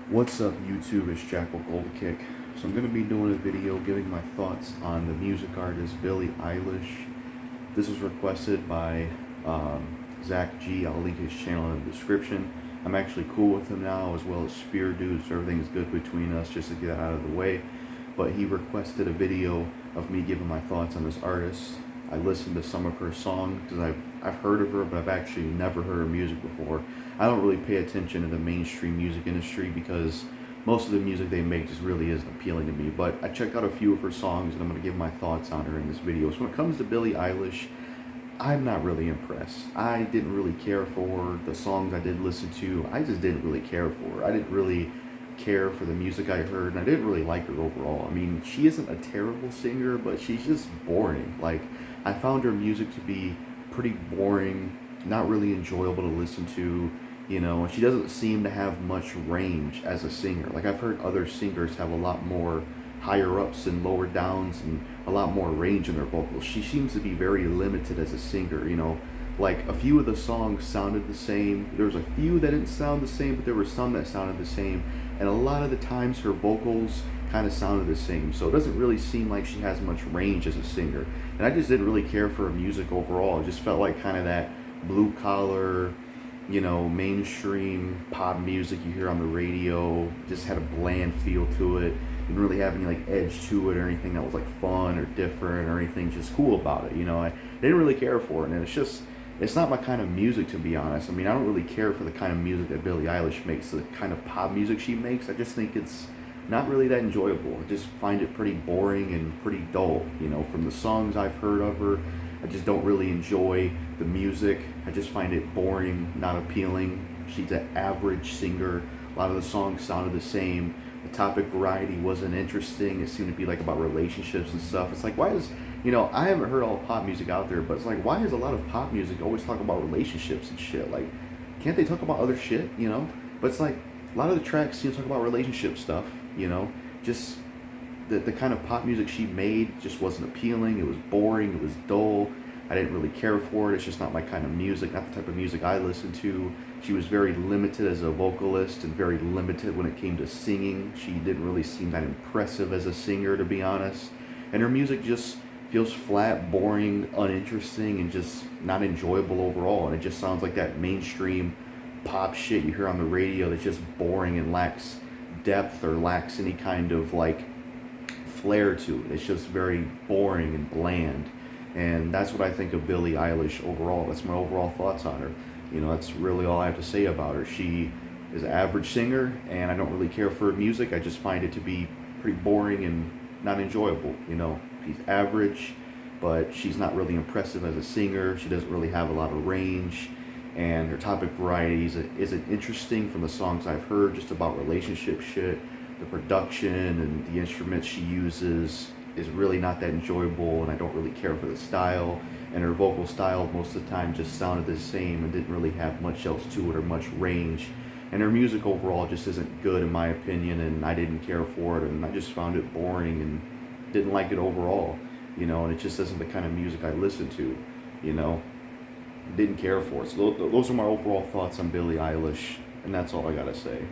What's up YouTube, it's JackalGoldKick. So I'm going to be doing a video giving my thoughts on the music artist Billie Eilish. This was requested by Zach G. I'll link his channel in the description. I'm actually cool with him now, as well as Spear Dude, so everything's good between us, just to get that out of the way. But he requested a video of me giving my thoughts on this artist. I listened to some of her songs because I've heard of her, but I've actually never heard her music before. I don't really pay attention to the mainstream music industry because most of the music they make just really isn't appealing to me. But I checked out a few of her songs and I'm going to give my thoughts on her in this video. So when it comes to Billie Eilish, I'm not really impressed. I didn't really care for the songs I did listen to. I just didn't really care for her. I didn't really care for the music I heard, and I didn't really like her overall. I mean, she isn't a terrible singer, but she's just boring. Like, I found her music to be pretty boring, not really enjoyable to listen to, and she doesn't seem to have much range as a singer. Like, I've heard other singers have a lot more higher ups and lower downs and a lot more range in their vocals. She seems to be very limited as a singer, like a few of the songs sounded the same. There was a few that didn't sound the same, but there were some that sounded the same, and a lot of the times her vocals kind of sounded the same, so it doesn't really seem like she has much range as a singer. And I just didn't really care for her music overall. It just felt like kind of that blue collar, mainstream pop music you hear on the radio. It just had a bland feel to it. Didn't really have any like edge to it or anything that was like fun or different or anything just cool about it. I didn't really care for it, and it's not my kind of music, to be honest. I mean, I don't really care for the kind of music that Billie Eilish makes, the kind of pop music she makes. I just think it's not really that enjoyable. I just find it pretty boring and pretty dull. From the songs I've heard of her, I just don't really enjoy the music. I just find it boring, not appealing. She's an average singer. A lot of the songs sounded the same. The topic variety wasn't interesting. It seemed to be like about relationships and stuff. It's like, why is, I haven't heard all pop music out there, but it's like, why is a lot of pop music always talk about relationships and shit? Like, can't they talk about other shit, But it's like, a lot of the tracks seem to talk about relationship stuff, Just the kind of pop music she made just wasn't appealing. It was boring. It was dull. I didn't really care for it. It's just not my kind of music, not the type of music I listen to. She was very limited as a vocalist and very limited when it came to singing. She didn't really seem that impressive as a singer, to be honest. And her music just feels flat, boring, uninteresting, and just not enjoyable overall. And it just sounds like that mainstream pop shit you hear on the radio that's just boring and lacks depth or lacks any kind of like flair to it. It's just very boring and bland. And that's what I think of Billie Eilish overall. That's my overall thoughts on her. That's really all I have to say about her. She is an average singer, and I don't really care for her music. I just find it to be pretty boring and not enjoyable. She's average, but she's not really impressive as a singer. She doesn't really have a lot of range, and her topic variety isn't interesting from the songs I've heard, just about relationship shit. The production and the instruments she uses is really not that enjoyable, and I don't really care for the style. And her vocal style most of the time just sounded the same and didn't really have much else to it or much range. And her music overall just isn't good in my opinion, and I didn't care for it, and I just found it boring and didn't like it overall, and it just isn't the kind of music I listen to, didn't care for it. So those are my overall thoughts on Billie Eilish, and that's all I gotta say.